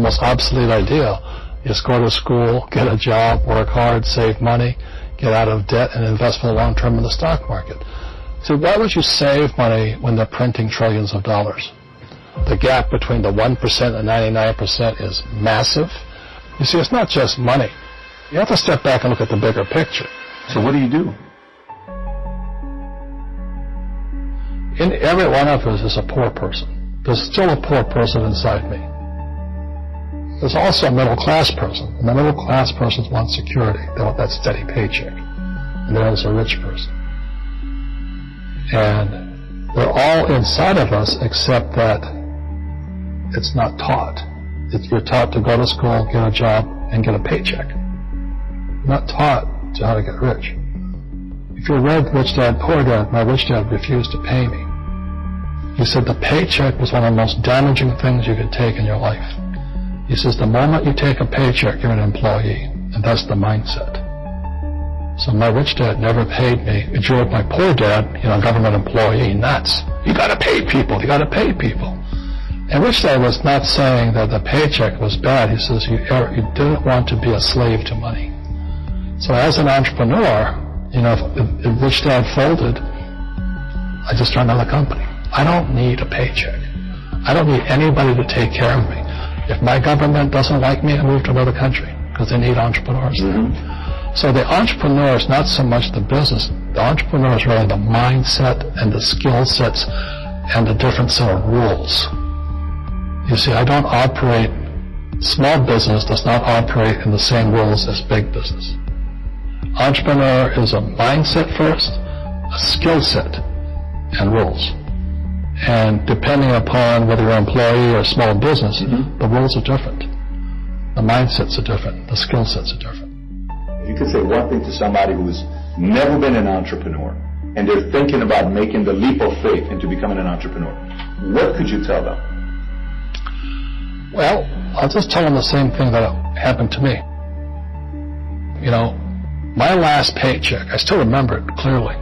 almost obsolete idea. Just go to school, get a job, work hard, save money, get out of debt, and invest for the long term in the stock market. So why would you save money when they're printing trillions of dollars? The gap between the 1% and 99% is massive. You see, it's not just money. You have to step back and look at the bigger picture. So what do you do? In every one of us is a poor person. There's still a poor person inside me. There's also a middle-class person. And the middle-class person wants security. They want that steady paycheck. And there's a rich person. And they're all inside of us, except that it's not taught. You're taught to go to school, get a job, and get a paycheck. You're not taught to how to get rich. If you read Rich Dad, Poor Dad, my rich dad refused to pay me. He said the paycheck was one of the most damaging things you could take in your life. He says the moment you take a paycheck, you're an employee, and that's the mindset. So my rich dad never paid me. It drove my poor dad, government employee, nuts. You gotta pay people, you gotta pay people. And Rich Dad was not saying that the paycheck was bad. He says you didn't want to be a slave to money. So as an entrepreneur, if Rich Dad folded, I just started another company. I don't need a paycheck. I don't need anybody to take care of me. If my government doesn't like me, I move to another country because they need entrepreneurs there. So the entrepreneur is not so much the business. The entrepreneur is really the mindset and the skill sets and the different set of rules. You see, I don't operate, small business does not operate in the same rules as big business. Entrepreneur is a mindset first, a skill set, and rules. And depending upon whether you're an employee or small business, the rules are different. The mindsets are different. The skill sets are different. If you could say one thing to somebody who's never been an entrepreneur and they're thinking about making the leap of faith into becoming an entrepreneur, what could you tell them? Well, I'll just tell them the same thing that happened to me. My last paycheck, I still remember it clearly.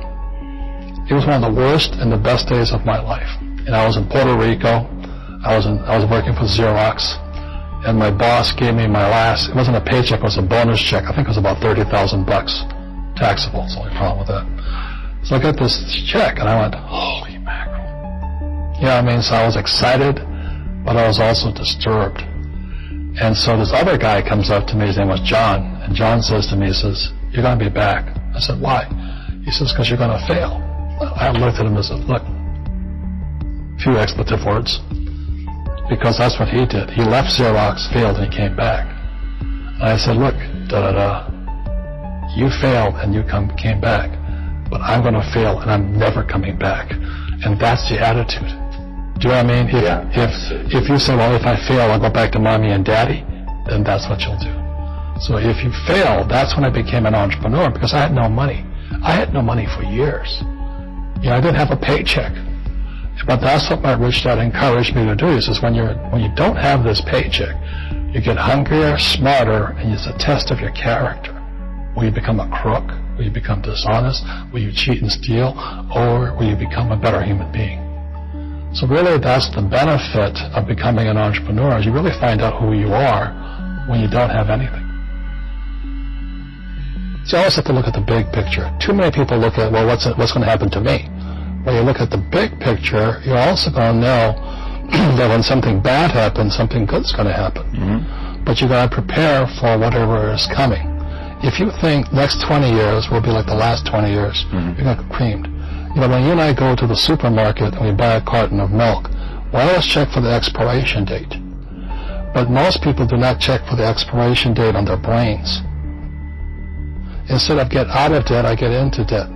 It was one of the worst and the best days of my life. And I was in Puerto Rico. I was working for Xerox. And my boss gave me my last, it wasn't a paycheck, it was a bonus check. I think it was about $30,000 taxable. That's the only problem with that. So I got this check and I went, holy mackerel. So I was excited, but I was also disturbed. And so this other guy comes up to me, his name was John, and John says to me, he says, you're going to be back. I said, why? He says, because you're going to fail. I looked at him and said, look, few expletive words, because that's what he did. He left Xerox, failed, and he came back. And I said, look, you failed and you came back, but I'm going to fail and I'm never coming back. And that's the attitude. Do you know what I mean? If you say, well, if I fail, I'll go back to mommy and daddy, then that's what you'll do. So if you fail, that's when I became an entrepreneur, because I had no money. I had no money for years. I didn't have a paycheck. But that's what my rich dad encouraged me to do. He says, when you don't have this paycheck, you get hungrier, smarter, and it's a test of your character. Will you become a crook? Will you become dishonest? Will you cheat and steal? Or will you become a better human being? So really, that's the benefit of becoming an entrepreneur, is you really find out who you are when you don't have anything. So you always have to look at the big picture. Too many people look at, well, what's going to happen to me? When you look at the big picture, you're also going to know that when something bad happens, something good's going to happen. But you got to prepare for whatever is coming. If you think next 20 years will be like the last 20 years, you're going to get creamed. When you and I go to the supermarket and we buy a carton of milk, we always check for the expiration date. But most people do not check for the expiration date on their brains. Instead of get out of debt, I get into debt.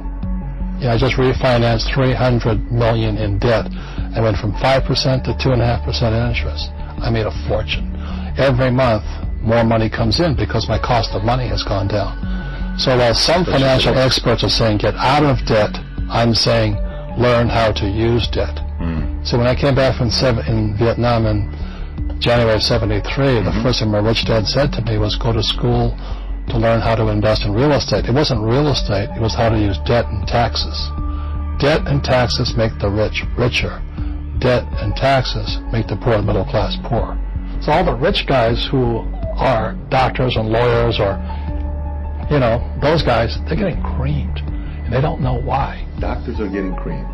I just refinanced $300 million in debt. I went from 5% to 2.5% interest. I made a fortune. Every month, more money comes in because my cost of money has gone down. So while some financial experts are saying get out of debt, I'm saying learn how to use debt. So when I came back from in Vietnam in January of '73, the first thing my rich dad said to me was go to school to learn how to invest in real estate. It wasn't real estate, it was how to use debt and taxes. Debt and taxes make the rich richer. Debt and taxes make the poor and middle class poor. So all the rich guys who are doctors and lawyers or, those guys, they're getting creamed. And they don't know why. Doctors are getting creamed.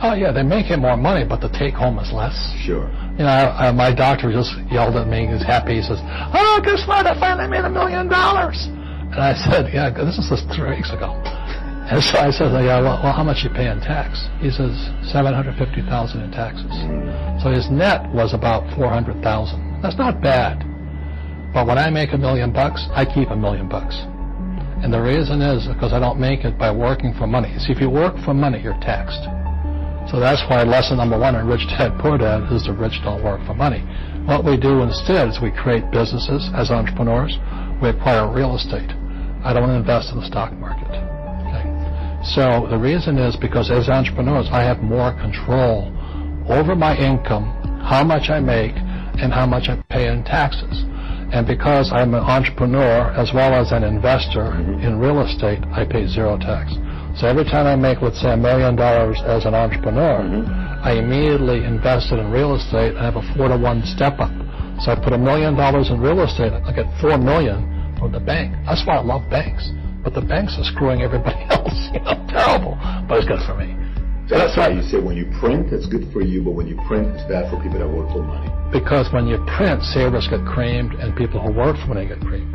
Oh, yeah, they're making more money, but the take-home is less. Sure. My doctor just yelled at me. He's happy. He says, "Oh, guess what? I finally made $1 million." And I said, "Yeah, this is just 3 weeks ago." And so I said, "Yeah, well, how much you pay in tax?" He says, $750,000 in taxes. So his net was about $400,000. That's not bad. But when I make $1 million, I keep $1 million. And the reason is because I don't make it by working for money. See, if you work for money, you're taxed. So that's why lesson number 1 in Rich Dad Poor Dad is the rich don't work for money. What we do instead is we create businesses as entrepreneurs. We acquire real estate. I don't invest in the stock market. Okay? So the reason is because as entrepreneurs, I have more control over my income, how much I make, and how much I pay in taxes. And because I'm an entrepreneur as well as an investor in real estate, I pay 0 tax. So every time I make, let's say, $1 million as an entrepreneur, I immediately invested in real estate and I have a 4-to-1 step up. So I put $1 million in real estate, I get $4 million from the bank. That's why I love banks. But the banks are screwing everybody else, terrible. But it's good for me. So that's why you say when you print, it's good for you, but when you print, it's bad for people that work for money. Because when you print, savers get creamed and people who work for money get creamed.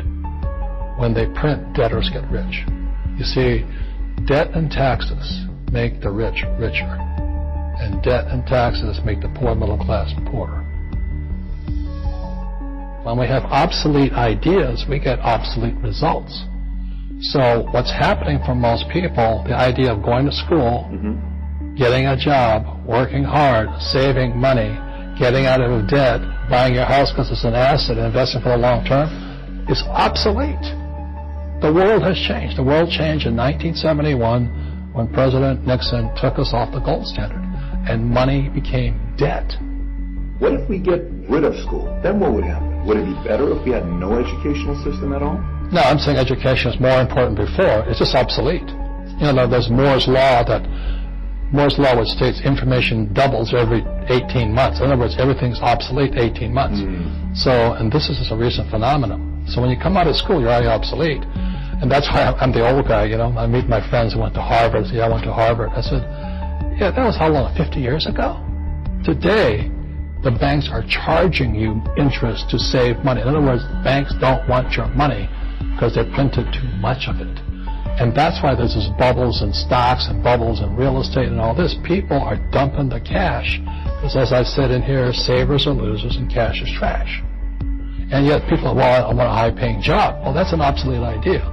When they print, debtors get rich. You see, debt and taxes make the rich richer, and debt and taxes make the poor middle class poorer. When we have obsolete ideas, we get obsolete results. So what's happening for most people, the idea of going to school, getting a job, working hard, saving money, getting out of debt, buying your house because it's an asset, and investing for the long term, is obsolete. The world has changed. The world changed in 1971 when President Nixon took us off the gold standard, and money became debt. What if we get rid of school? Then what would happen? Would it be better if we had no educational system at all? No, I'm saying education is more important before. It's just obsolete. There's Moore's Law which states information doubles every 18 months. In other words, everything's obsolete 18 months. So, and this is just a recent phenomenon. So when you come out of school, you're already obsolete. And that's why I'm the old guy, I meet my friends who went to Harvard. They say, I went to Harvard. I said, yeah, that was how long, 50 years ago? Today, the banks are charging you interest to save money. In other words, banks don't want your money because they printed too much of it. And that's why there's these bubbles in stocks and bubbles in real estate and all this. People are dumping the cash because, as I said in here, savers are losers and cash is trash. And yet people, I want a high-paying job. Well, that's an obsolete idea.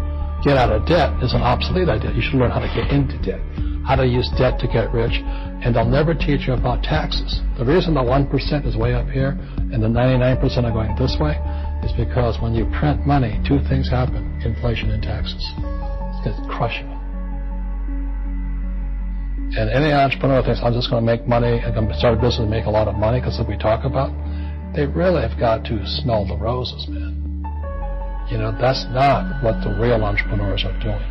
Get out of debt is an obsolete idea. You should learn how to get into debt, how to use debt to get rich, and they'll never teach you about taxes. The reason the 1% is way up here and the 99% are going this way is because when you print money, 2 things happen, inflation and taxes. It's crushing it. And any entrepreneur thinks, I'm just going to make money, I'm going to start a business and make a lot of money because of what we talk about, they really have got to smell the roses, man. That's not what the real entrepreneurs are doing.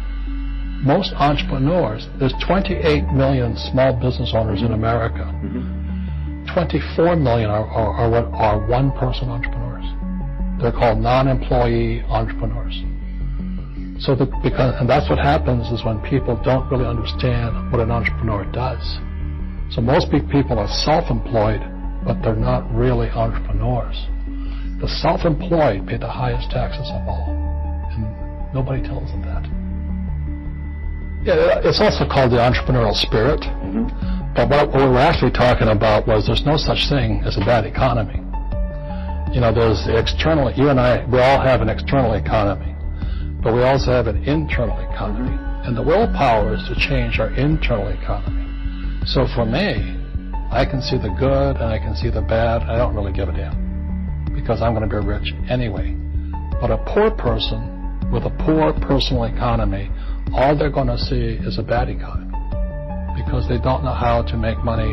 Most entrepreneurs, there's 28 million small business owners in America. 24 million are what are one-person entrepreneurs. They're called non-employee entrepreneurs. So and that's what happens is when people don't really understand what an entrepreneur does. So most people are self-employed, but they're not really entrepreneurs. The self-employed pay the highest taxes of all, and nobody tells them that. Yeah, it's also called the entrepreneurial spirit. But what we were actually talking about was there's no such thing as a bad economy. There's the external, you and I, we all have an external economy, but we also have an internal economy. And the willpower is to change our internal economy. So for me, I can see the good and I can see the bad. I don't really give a damn because I'm going to be rich anyway. But a poor person with a poor personal economy, all they're going to see is a bad economy because they don't know how to make money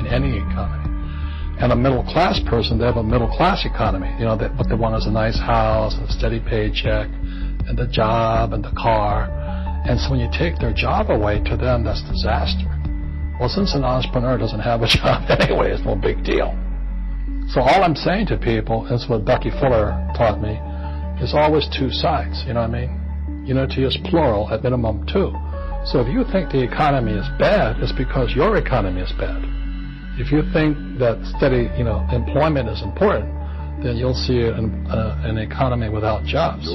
in any economy. And a middle-class person, they have a middle-class economy. What they want is a nice house, a steady paycheck, and the job and the car. And so when you take their job away, to them, that's disaster. Well, since an entrepreneur doesn't have a job anyway, it's no big deal. So all I'm saying to people is what Becky Fuller taught me, is always two sides, you know what I mean? Unity is plural, at minimum two. So if you think the economy is bad, it's because your economy is bad. If you think that steady, employment is important, then you'll see an economy without jobs.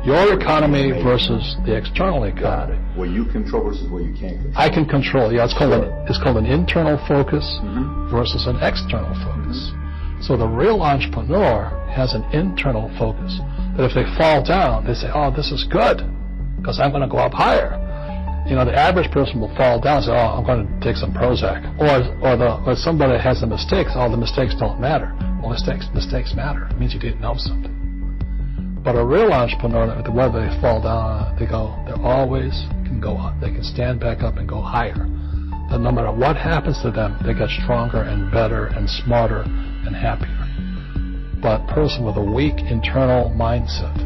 Your economy versus the external economy. What you control versus what you can't control. I can control. Yeah, it's called an internal focus versus an external focus. So the real entrepreneur has an internal focus. That if they fall down, they say, "Oh, this is good, because I'm going to go up higher." The average person will fall down and say, "Oh, I'm going to take some Prozac." Or somebody has a mistake, so all the mistakes don't matter. Well, mistakes matter. It means you didn't know something. But a real entrepreneur, whether they fall down, they always can go up. They can stand back up and go higher. And no matter what happens to them, they get stronger and better and smarter and happier. But a person with a weak internal mindset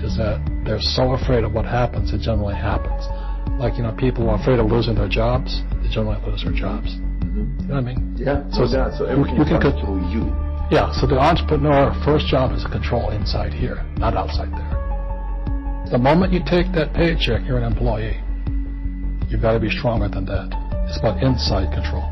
is that they're so afraid of what happens, it generally happens. Like, people who are afraid of losing their jobs, they generally lose their jobs. You know what I mean? Yeah. So everything comes through you. Yeah, so the entrepreneur first job is to control inside here, not outside there. The moment you take that paycheck, you're an employee. You've got to be stronger than that. It's about inside control.